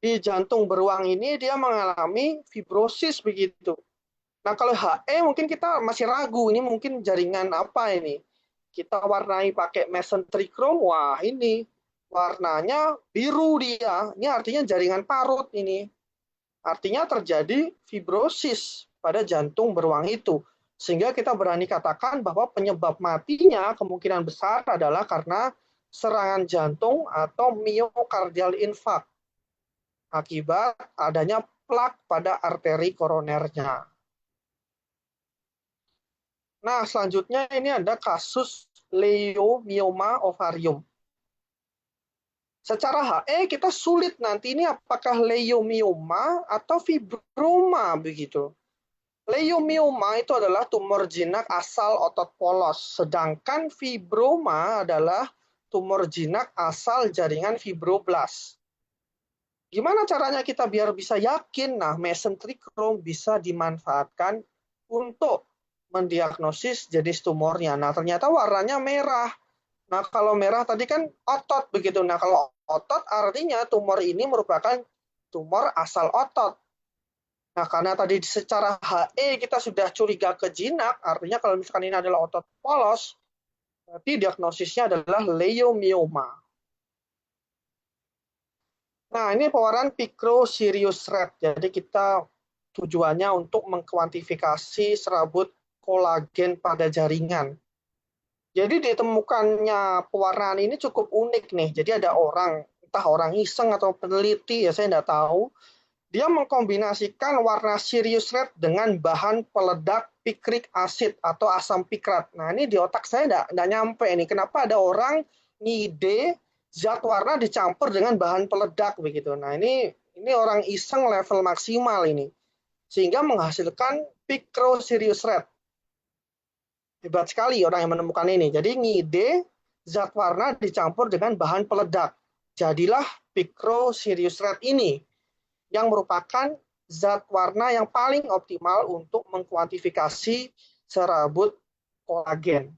di jantung beruang ini dia mengalami fibrosis begitu. Nah, kalau HE mungkin kita masih ragu, ini mungkin jaringan apa ini? Kita warnai pakai mesenterichrome, wah ini warnanya biru dia. Ini artinya jaringan parut ini. Artinya terjadi fibrosis pada jantung beruang itu. Sehingga kita berani katakan bahwa penyebab matinya kemungkinan besar adalah karena serangan jantung atau miokardial infark akibat adanya plak pada arteri koronernya. Nah, selanjutnya ini ada kasus leiomyoma ovarium. Secara HE kita sulit nanti ini apakah leiomyoma atau fibroma begitu. Leiomyoma itu adalah tumor jinak asal otot polos, sedangkan fibroma adalah tumor jinak asal jaringan fibroblast. Gimana caranya kita biar bisa yakin? Nah, mesenterichrome bisa dimanfaatkan untuk mendiagnosis jenis tumornya. Nah, ternyata warnanya merah. Nah, kalau merah tadi kan otot begitu. Nah, kalau otot artinya tumor ini merupakan tumor asal otot. Nah, karena tadi secara HE kita sudah curiga ke jinak, artinya kalau misalkan ini adalah otot polos, berarti diagnosisnya adalah leiomyoma. Nah, ini pewarnaan Picro-Sirius Red. Jadi kita tujuannya untuk mengkuantifikasi serabut kolagen pada jaringan. Jadi ditemukannya pewarnaan ini cukup unik nih. Jadi ada orang, entah orang iseng atau peneliti, ya saya tidak tahu, dia mengkombinasikan warna Sirius Red dengan bahan peledak pikrik acid atau asam pikrat. Nah, ini di otak saya tidak nyampe nih. Kenapa ada orang ngide zat warna dicampur dengan bahan peledak begitu. Nah, ini orang iseng level maksimal ini. Sehingga menghasilkan Picro Sirius Red. Hebat sekali orang yang menemukan ini. Jadi ngide zat warna dicampur dengan bahan peledak. Jadilah Picro Sirius Red ini yang merupakan zat warna yang paling optimal untuk mengkuantifikasi serabut kolagen.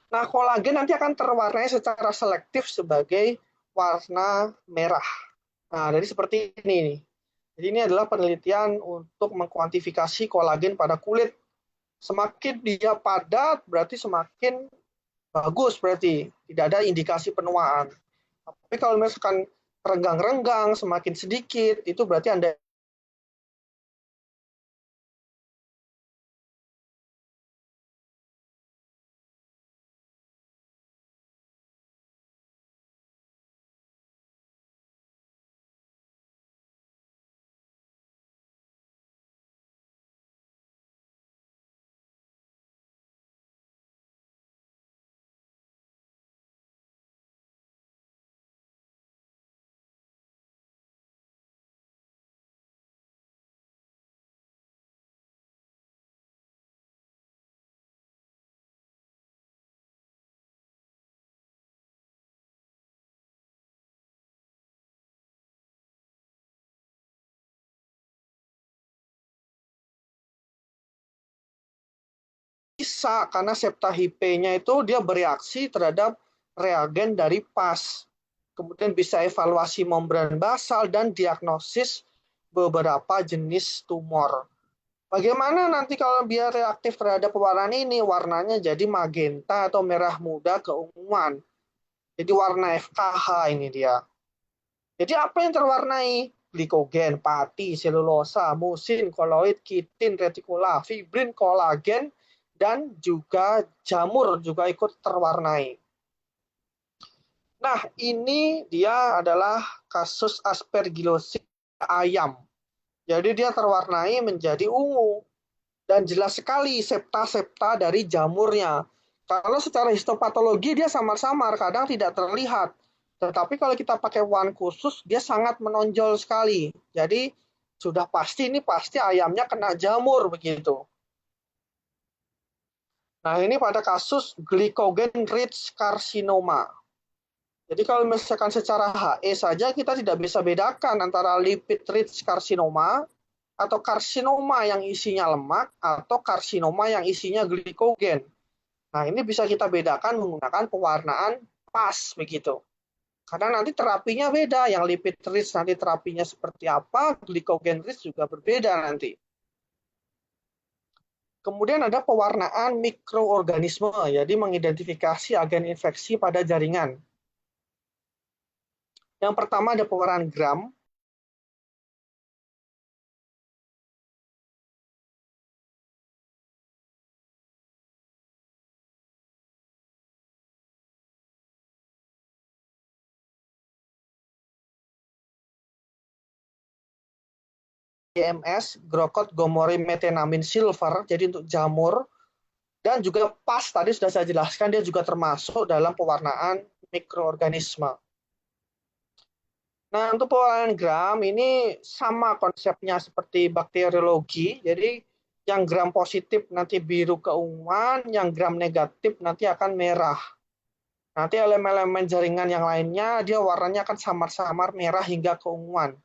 Nah, kolagen nanti akan terwarnai secara selektif sebagai warna merah. Nah, jadi seperti ini nih. Jadi ini adalah penelitian untuk mengkuantifikasi kolagen pada kulit. Semakin dia padat berarti semakin bagus, berarti tidak ada indikasi penuaan. Tapi kalau misalkan renggang-renggang semakin sedikit, itu berarti Anda bisa, karena septa-Hp-nya itu dia bereaksi terhadap reagen dari PAS. Kemudian bisa evaluasi membran basal dan diagnosis beberapa jenis tumor. Bagaimana nanti kalau biar reaktif terhadap pewarnaan ini? Warnanya jadi magenta atau merah muda keunguan. Jadi warna FKH ini dia. Jadi apa yang terwarnai? Glikogen, pati, selulosa, musin, koloid, kitin, retikula, fibrin, kolagen, dan juga jamur juga ikut terwarnai. Nah, ini dia adalah kasus aspergillosis ayam. Jadi dia terwarnai menjadi ungu. Dan jelas sekali septa-septa dari jamurnya. Kalau secara histopatologi dia samar-samar, kadang tidak terlihat. Tetapi kalau kita pakai wand khusus, dia sangat menonjol sekali. Jadi sudah pasti ini pasti ayamnya kena jamur begitu. Nah, ini pada kasus glycogen rich carcinoma. Jadi kalau misalkan secara HE saja kita tidak bisa bedakan antara lipid rich carcinoma atau karsinoma yang isinya lemak atau karsinoma yang isinya glikogen. Nah, ini bisa kita bedakan menggunakan pewarnaan PAS begitu. Karena nanti terapinya beda, yang lipid rich nanti terapinya seperti apa, glikogen rich juga berbeda nanti. Kemudian ada pewarnaan mikroorganisme, jadi mengidentifikasi agen infeksi pada jaringan. Yang pertama ada pewarnaan gram. GMS, Grocott Gomori Metenamin Silver, jadi untuk jamur, dan juga PAS tadi sudah saya jelaskan, dia juga termasuk dalam pewarnaan mikroorganisme. Nah, untuk pewarnaan gram ini sama konsepnya seperti bakteriologi. Jadi yang gram positif nanti biru keunguan, yang gram negatif nanti akan merah. Nanti elemen-elemen jaringan yang lainnya dia warnanya akan samar-samar merah hingga keunguan.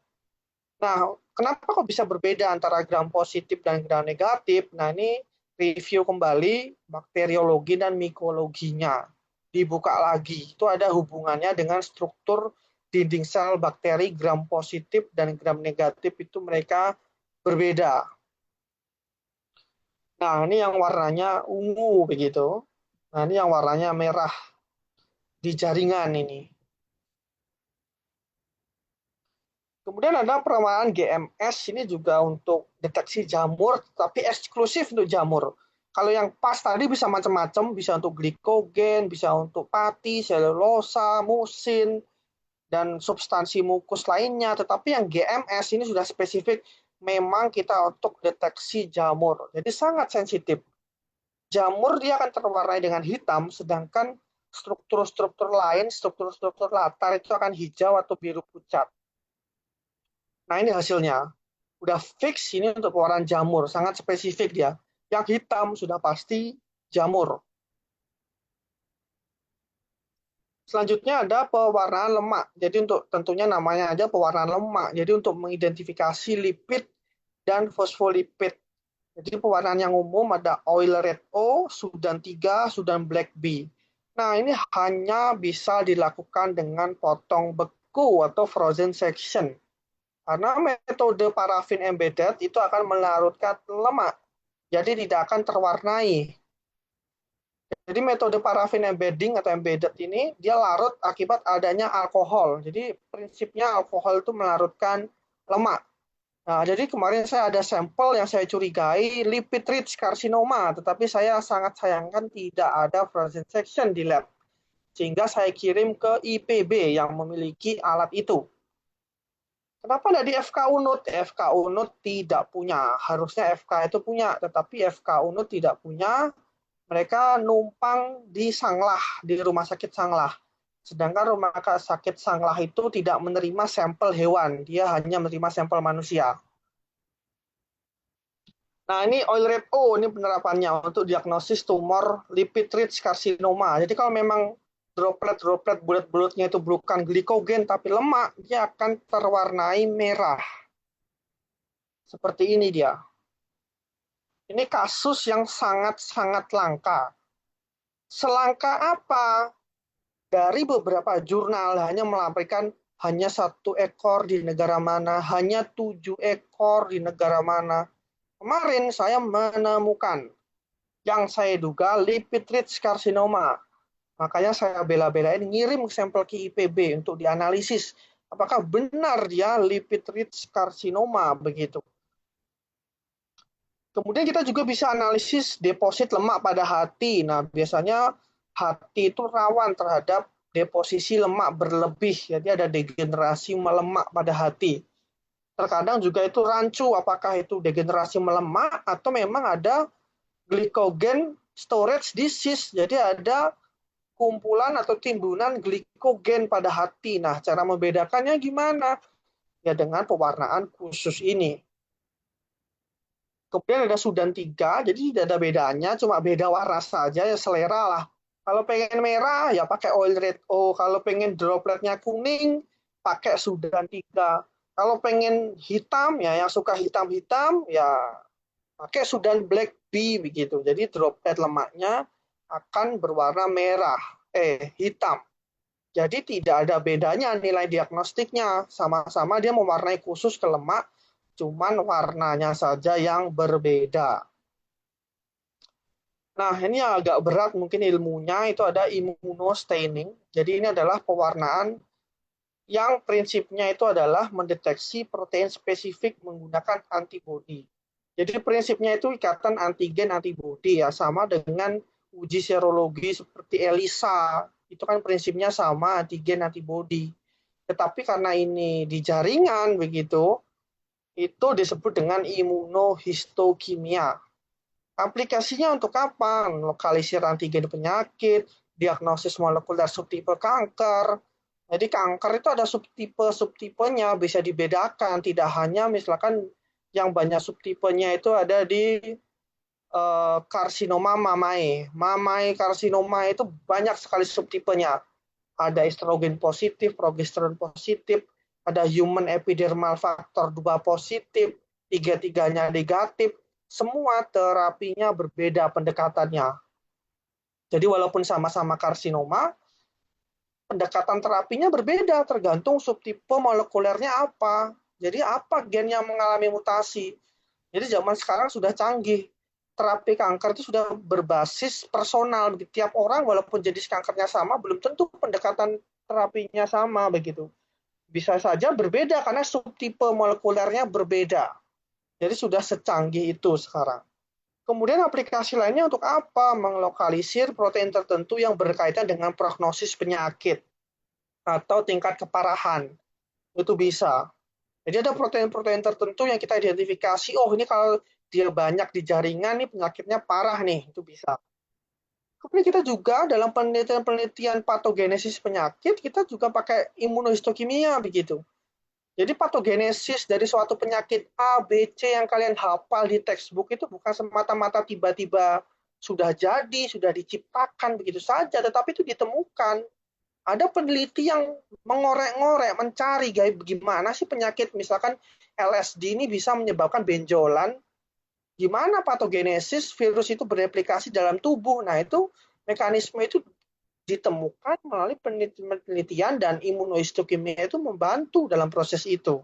Nah, kenapa kok bisa berbeda antara gram positif dan gram negatif? Nah, ini review kembali bakteriologi dan mikologinya. Dibuka lagi. Itu ada hubungannya dengan struktur dinding sel bakteri gram positif dan gram negatif itu mereka berbeda. Nah, ini yang warnanya ungu begitu. Nah, ini yang warnanya merah di jaringan ini. Kemudian ada perawatan GMS, ini juga untuk deteksi jamur, tapi eksklusif untuk jamur. Kalau yang pas tadi bisa macam-macam, bisa untuk glikogen, bisa untuk pati, selulosa, musin, dan substansi mukus lainnya. Tetapi yang GMS ini sudah spesifik, memang kita untuk deteksi jamur. Jadi sangat sensitif. Jamur dia akan terwarnai dengan hitam, sedangkan struktur-struktur lain, struktur-struktur latar itu akan hijau atau biru pucat. Nah, ini hasilnya. Udah fix ini untuk pewarnaan jamur, sangat spesifik dia. Yang hitam sudah pasti jamur. Selanjutnya ada pewarnaan lemak. Jadi untuk tentunya namanya aja pewarnaan lemak. Jadi untuk mengidentifikasi lipid dan fosfolipid. Jadi pewarnaan yang umum ada oil red O, Sudan 3, Sudan black B. Nah, ini hanya bisa dilakukan dengan potong beku atau frozen section. Karena metode parafin embedded itu akan melarutkan lemak, jadi tidak akan terwarnai. Jadi metode parafin embedding atau embedded ini dia larut akibat adanya alkohol. Jadi prinsipnya alkohol itu melarutkan lemak. Nah, jadi kemarin saya ada sampel yang saya curigai lipid rich carcinoma, tetapi saya sangat sayangkan tidak ada frozen section di lab. Sehingga saya kirim ke IPB yang memiliki alat itu. Kenapa tidak di FK Unut? FK Unut tidak punya. Harusnya FK itu punya, tetapi FK Unut tidak punya. Mereka numpang di Sanglah, di Rumah Sakit Sanglah. Sedangkan Rumah Sakit Sanglah itu tidak menerima sampel hewan. Dia hanya menerima sampel manusia. Nah, ini oil red O, ini penerapannya untuk diagnosis tumor lipid rich carcinoma. Jadi kalau memang droplet-droplet bulat-bulatnya itu bukan glikogen tapi lemak, dia akan terwarnai merah. Seperti ini dia. Ini kasus yang sangat-sangat langka. Selangka apa? Dari beberapa jurnal hanya melampirkan hanya 1 ekor di negara mana, hanya 7 ekor di negara mana. Kemarin saya menemukan yang saya duga lipid rich carcinoma. Makanya saya bela-belain ngirim sampel ke IPB untuk dianalisis. Apakah benar dia lipid rich carcinoma begitu. Kemudian kita juga bisa analisis deposit lemak pada hati. Nah, biasanya hati itu rawan terhadap deposisi lemak berlebih. Jadi ada degenerasi melemak pada hati. Terkadang juga itu rancu, apakah itu degenerasi melemak atau memang ada glycogen storage disease. Jadi ada kumpulan atau timbunan glikogen pada hati. Nah, cara membedakannya gimana? Ya dengan pewarnaan khusus ini. Kemudian ada Sudan 3, jadi tidak ada bedanya, cuma beda warna saja, ya selera lah. Kalau pengen merah, ya pakai oil red O. Kalau pengen dropletnya kuning, pakai Sudan 3. Kalau pengen hitam, ya yang suka hitam-hitam, ya pakai Sudan Black B begitu. Jadi droplet lemaknya akan berwarna merah, hitam. Jadi tidak ada bedanya nilai diagnostiknya. Sama-sama dia mewarnai khusus ke lemak, cuman warnanya saja yang berbeda. Nah, ini yang agak berat mungkin ilmunya itu ada immunostaining. Jadi ini adalah pewarnaan yang prinsipnya itu adalah mendeteksi protein spesifik menggunakan antibodi. Jadi prinsipnya itu ikatan antigen antibodi ya, sama dengan uji serologi seperti ELISA. Itu kan prinsipnya sama antigen antibodi. Tetapi karena ini di jaringan begitu, itu disebut dengan imunohistokimia. Aplikasinya untuk apa? Lokalisir antigen penyakit, diagnosis molekuler subtipe kanker. Jadi kanker itu ada subtipe-subtipenya, bisa dibedakan. Tidak hanya misalkan yang banyak subtipenya itu ada di karsinoma mamae. Mamae karsinoma itu banyak sekali subtipenya. Ada estrogen positif, progesteron positif, ada human epidermal factor 2 positif, tiga-tiganya negatif. Semua terapinya berbeda pendekatannya. Jadi walaupun sama-sama karsinoma, pendekatan terapinya berbeda tergantung subtipe molekulernya apa. Jadi apa gen yang mengalami mutasi. Jadi zaman sekarang sudah canggih. Terapi kanker itu sudah berbasis personal. Tiap orang walaupun jenis kankernya sama, belum tentu pendekatan terapinya sama begitu. Bisa saja berbeda karena subtipe molekulernya berbeda. Jadi sudah secanggih itu sekarang. Kemudian aplikasi lainnya untuk apa? Menglokalisir protein tertentu yang berkaitan dengan prognosis penyakit atau tingkat keparahan. Itu bisa. Jadi ada protein-protein tertentu yang kita identifikasi, oh ini kalau dia banyak di jaringan, nih penyakitnya parah nih, itu bisa. Kemudian kita juga dalam penelitian patogenesis penyakit, kita juga pakai imunohistokimia begitu. Jadi patogenesis dari suatu penyakit A, B, C yang kalian hafal di textbook itu bukan semata-mata tiba-tiba sudah jadi, sudah diciptakan begitu saja, tetapi itu ditemukan. Ada peneliti yang mengorek-ngorek, mencari gimana sih penyakit, misalkan LSD ini bisa menyebabkan benjolan, gimana patogenesis virus itu bereplikasi dalam tubuh. Nah, itu mekanisme itu ditemukan melalui penelitian dan imunohistokimia itu membantu dalam proses itu.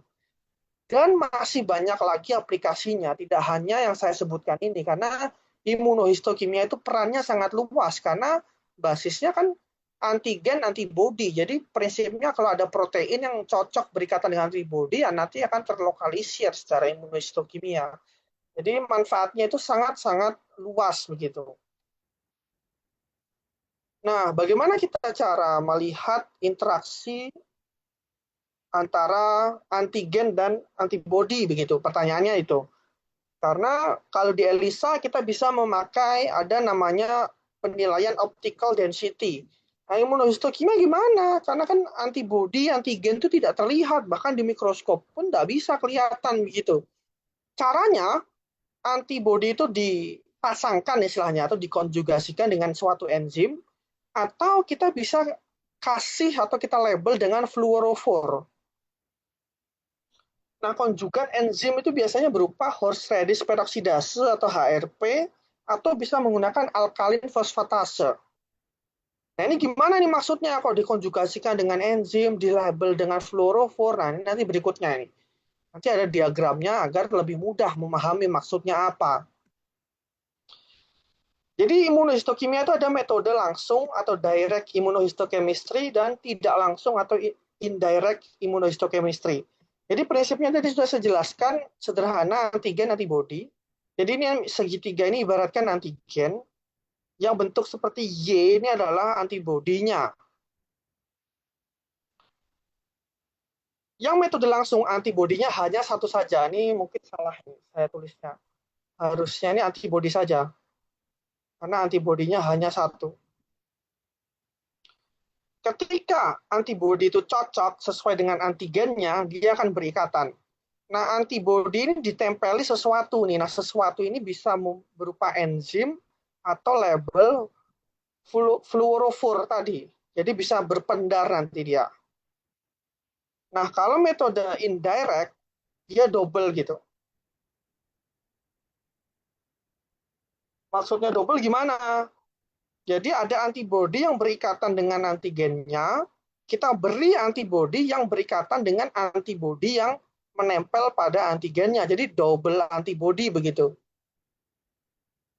Dan masih banyak lagi aplikasinya, tidak hanya yang saya sebutkan ini, karena imunohistokimia itu perannya sangat luas, karena basisnya kan antigen, antibodi. Jadi prinsipnya kalau ada protein yang cocok berikatan dengan antibodi, ya nanti akan terlokalisir secara imunohistokimia. Jadi manfaatnya itu sangat-sangat luas begitu. Nah, bagaimana kita cara melihat interaksi antara antigen dan antibodi begitu? Pertanyaannya itu. Karena kalau di ELISA kita bisa memakai ada namanya penilaian optical density. Nah, imunohistokimia gimana? Karena kan antibodi, antigen itu tidak terlihat, bahkan di mikroskop pun tidak bisa kelihatan begitu. Caranya, antibodi itu dipasangkan istilahnya atau dikonjugasikan dengan suatu enzim, atau kita bisa kasih atau kita label dengan fluorophore. Nah, konjugan enzim itu biasanya berupa horseradish peroksidase atau HRP, atau bisa menggunakan alkalin fosfatase. Nah, ini gimana nih maksudnya kalau dikonjugasikan dengan enzim, dilabel dengan fluorophore? Nah, ini nanti berikutnya ini. Nanti ada diagramnya agar lebih mudah memahami maksudnya apa. Jadi imunohistokimia itu ada metode langsung atau direct immunohistochemistry dan tidak langsung atau indirect immunohistochemistry. Jadi prinsipnya tadi sudah saya jelaskan, sederhana antigen antibody. Jadi ini segitiga ini ibaratkan antigen, yang bentuk seperti Y ini adalah antibodinya. Yang metode langsung antibodinya hanya satu saja. Ini mungkin salah nih, saya tulisnya. Harusnya ini antibodi saja, karena antibodinya hanya satu. Ketika antibodi itu cocok sesuai dengan antigennya, dia akan berikatan. Nah, antibodi ini ditempeli sesuatu nih. Nah, sesuatu ini bisa berupa enzim atau label fluorophore tadi. Jadi bisa berpendar nanti dia. Nah, kalau metode indirect, dia double gitu. Maksudnya double gimana? Jadi ada antibodi yang berikatan dengan antigennya, kita beri antibodi yang berikatan dengan antibodi yang menempel pada antigennya. Jadi double antibodi begitu.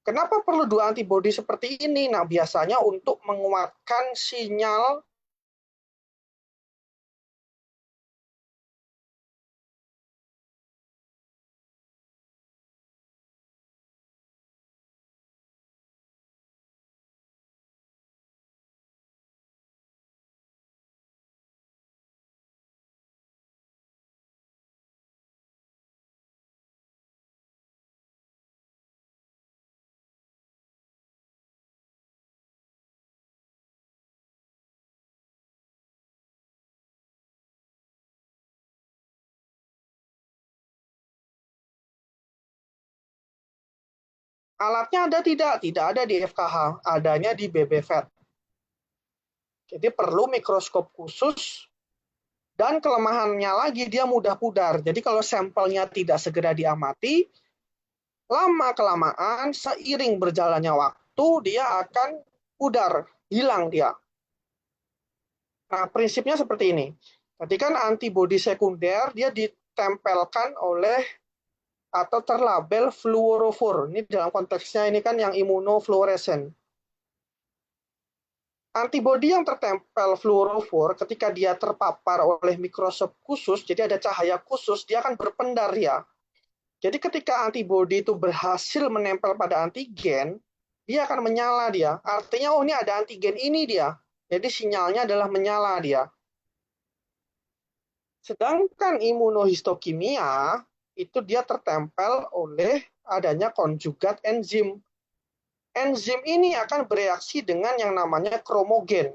Kenapa perlu dua antibodi seperti ini? Nah, biasanya untuk menguatkan sinyal alatnya ada tidak? Tidak ada di FKH, adanya di BBVET. Jadi perlu mikroskop khusus dan kelemahannya lagi dia mudah pudar. Jadi kalau sampelnya tidak segera diamati, lama-kelamaan seiring berjalannya waktu dia akan pudar, hilang dia. Nah, prinsipnya seperti ini. Tadi kan antibodi sekunder dia ditempelkan oleh atau terlabel fluorophore. Ini dalam konteksnya ini kan yang imunofluoresen. Antibodi yang tertempel fluorophore ketika dia terpapar oleh mikroskop khusus, jadi ada cahaya khusus, dia akan berpendar ya. Jadi ketika antibodi itu berhasil menempel pada antigen, dia akan menyala dia. Artinya, oh ini ada antigen ini dia. Jadi sinyalnya adalah menyala dia. Sedangkan imunohistokimia, itu dia tertempel oleh adanya konjugat enzim. Enzim ini akan bereaksi dengan yang namanya kromogen.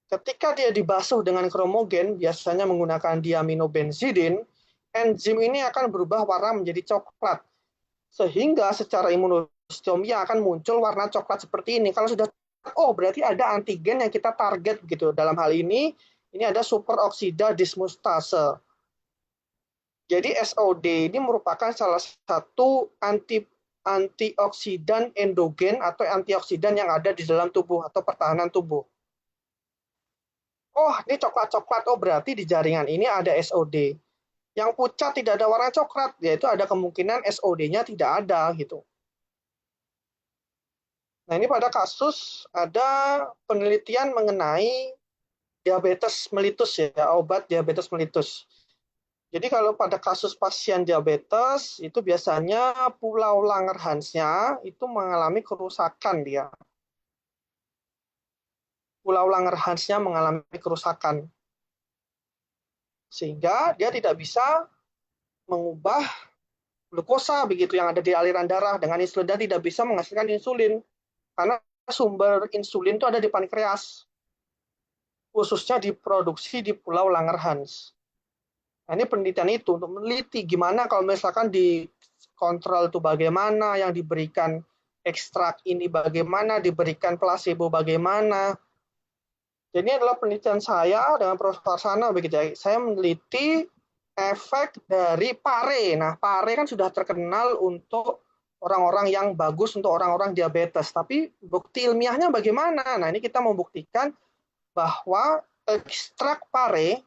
Ketika dia dibasuh dengan kromogen, biasanya menggunakan diaminobenzidin, enzim ini akan berubah warna menjadi coklat. Sehingga secara imunohistochemia akan muncul warna coklat seperti ini. Kalau sudah, oh berarti ada antigen yang kita target begitu. Dalam hal ini ada superoksida dismutase. Jadi SOD ini merupakan salah satu antioksidan endogen atau antioksidan yang ada di dalam tubuh atau pertahanan tubuh. Oh, ini coklat-coklat. Oh, berarti di jaringan ini ada SOD. Yang pucat tidak ada warna coklat, yaitu ada kemungkinan SOD-nya tidak ada gitu. Nah, ini pada kasus ada penelitian mengenai diabetes mellitus ya, obat diabetes mellitus. Jadi kalau pada kasus pasien diabetes itu biasanya pulau Langerhansnya itu mengalami kerusakan dia. Pulau Langerhansnya mengalami kerusakan sehingga dia tidak bisa mengubah glukosa begitu yang ada di aliran darah dengan insulin dan tidak bisa menghasilkan insulin karena sumber insulin itu ada di pankreas, khususnya diproduksi di Pulau Langerhans. Nah, ini penelitian itu untuk meneliti gimana kalau misalkan dikontrol itu bagaimana, yang diberikan ekstrak ini bagaimana, diberikan placebo bagaimana. Jadi ini adalah penelitian saya dengan Profesor Sana begitu ya. Saya meneliti efek dari pare. Nah, pare kan sudah terkenal untuk orang-orang yang bagus untuk orang-orang diabetes. Tapi bukti ilmiahnya bagaimana? Nah, ini kita membuktikan bahwa ekstrak pare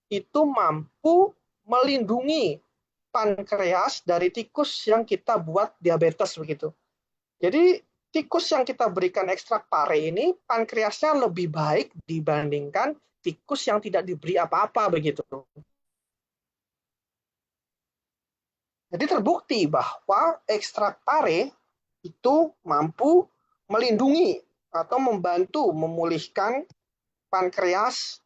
itu mampu melindungi pankreas dari tikus yang kita buat diabetes begitu. Jadi tikus yang kita berikan ekstrak pare ini pankreasnya lebih baik dibandingkan tikus yang tidak diberi apa-apa begitu. Jadi terbukti bahwa ekstrak pare itu mampu melindungi atau membantu memulihkan pankreas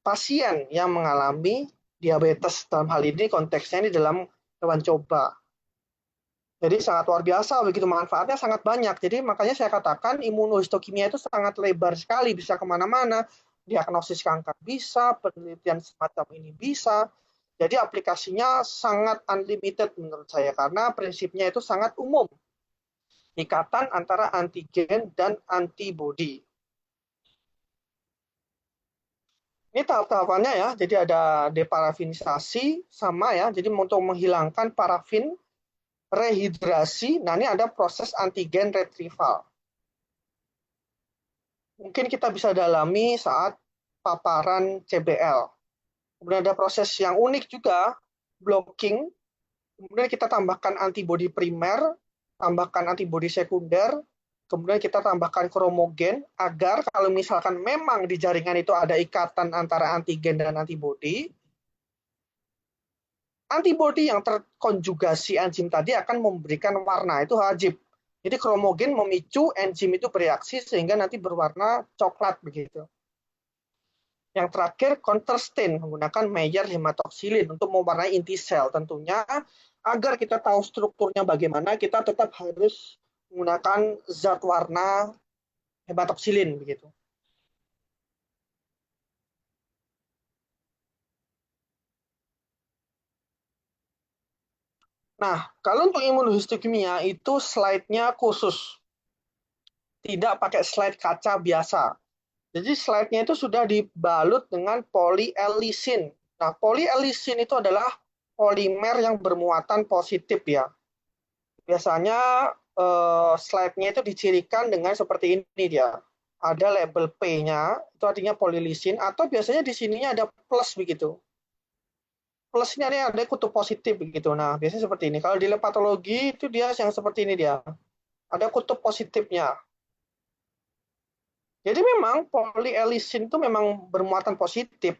pasien yang mengalami diabetes. Dalam hal ini konteksnya ini dalam hewan coba. Jadi sangat luar biasa, begitu manfaatnya sangat banyak. Jadi makanya saya katakan imunohistokimia itu sangat lebar sekali, bisa kemana-mana. Diagnosis kanker bisa, penelitian semacam ini bisa. Jadi aplikasinya sangat unlimited menurut saya, karena prinsipnya itu sangat umum. Ikatan antara antigen dan antibodi. Ini tahap-tahapannya ya, jadi ada deparafinisasi sama ya, jadi untuk menghilangkan parafin, rehidrasi, nah ini ada proses antigen retrieval. Mungkin kita bisa dalami saat paparan CBL. Kemudian ada proses yang unik juga, blocking, kemudian kita tambahkan antibodi primer, tambahkan antibodi sekunder, kemudian kita tambahkan kromogen, agar kalau misalkan memang di jaringan itu ada ikatan antara antigen dan antibodi, antibodi yang terkonjugasi enzim tadi akan memberikan warna, itu wajib. Jadi kromogen memicu enzim itu bereaksi sehingga nanti berwarna coklat begitu. Yang terakhir, counter stain menggunakan Maillard hematoxylin untuk mewarnai inti sel. Tentunya agar kita tahu strukturnya bagaimana, kita tetap harus menggunakan zat warna hematoxylin begitu. Nah, kalau untuk imunohistokimia itu slide-nya khusus. Tidak pakai slide kaca biasa. Jadi slide-nya itu sudah dibalut dengan polyelysin. Nah, polyelysin itu adalah polimer yang bermuatan positif ya. Biasanya slide-nya itu dicirikan dengan seperti ini dia. Ada label P-nya, itu artinya polyelysin, atau biasanya di sininya ada plus begitu. Plus ini ada kutub positif begitu. Nah, biasanya seperti ini. Kalau di patologi itu dia yang seperti ini dia. Ada kutub positifnya. Jadi memang polyelysin itu memang bermuatan positif.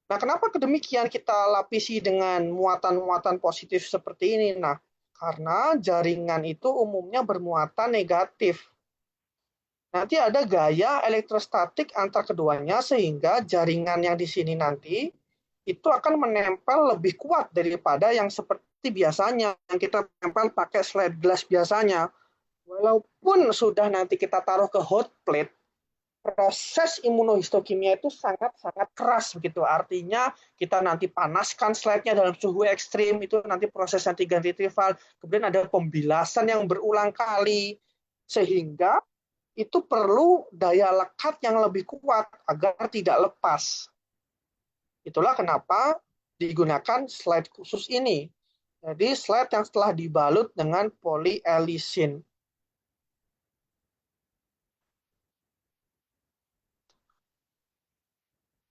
Nah, kenapa kedemikian kita lapisi dengan muatan-muatan positif seperti ini? Nah, karena jaringan itu umumnya bermuatan negatif. Nanti ada gaya elektrostatik antar keduanya sehingga jaringan yang di sini nanti itu akan menempel lebih kuat daripada yang seperti biasanya yang kita tempel pakai slide glass biasanya. Walaupun sudah nanti kita taruh ke hot plate, proses imunohistokimia itu sangat-sangat keras begitu. Artinya kita nanti panaskan slide-nya dalam suhu ekstrim, itu nanti proses antigen retrieval, kemudian ada pembilasan yang berulang kali, sehingga itu perlu daya lekat yang lebih kuat agar tidak lepas. Itulah kenapa digunakan slide khusus ini. Jadi slide yang setelah dibalut dengan polyelysin.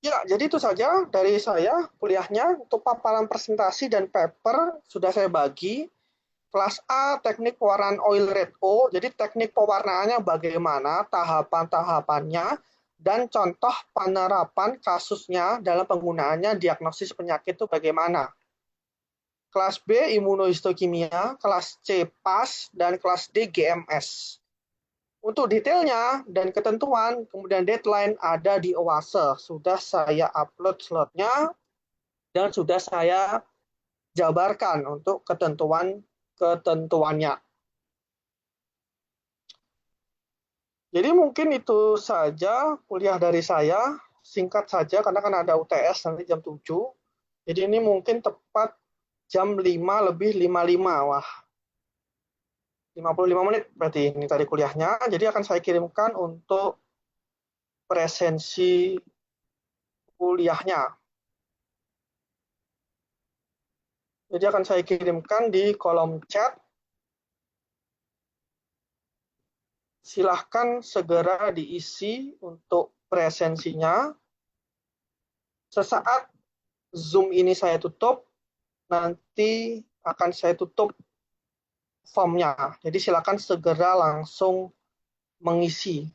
Ya, jadi itu saja dari saya kuliahnya. Untuk paparan presentasi dan paper sudah saya bagi. Kelas A, teknik pewarnaan oil red O. Jadi teknik pewarnaannya bagaimana, tahapan-tahapannya, dan contoh penerapan kasusnya dalam penggunaannya diagnosis penyakit itu bagaimana. Kelas B, imunohistokimia. Kelas C, PAS. Dan kelas D, GMS. Untuk detailnya dan ketentuan, kemudian deadline ada di OASE. Sudah saya upload slotnya dan sudah saya jabarkan untuk ketentuannya. Jadi mungkin itu saja kuliah dari saya. Singkat saja karena kan ada UTS nanti jam 7. Jadi ini mungkin tepat jam 5 lebih 55. Wah, 55 menit berarti ini tadi kuliahnya. Jadi akan saya kirimkan untuk presensi kuliahnya. Jadi akan saya kirimkan di kolom chat. Silahkan segera diisi untuk presensinya. Sesaat Zoom ini saya tutup, nanti akan saya tutup formnya. Jadi silakan segera langsung mengisi.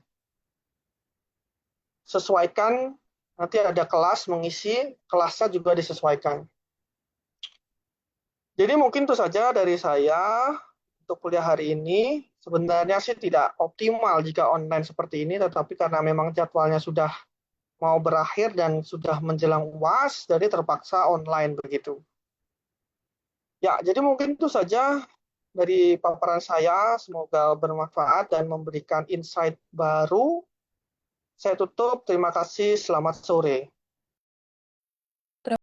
Sesuaikan, nanti ada kelas mengisi, kelasnya juga disesuaikan. Jadi mungkin itu saja dari saya untuk kuliah hari ini. Sebenarnya sih tidak optimal jika online seperti ini, tetapi karena memang jadwalnya sudah mau berakhir dan sudah menjelang UAS, jadi terpaksa online begitu. Ya, jadi mungkin itu saja dari paparan saya. Semoga bermanfaat dan memberikan insight baru. Saya tutup. Terima kasih. Selamat sore.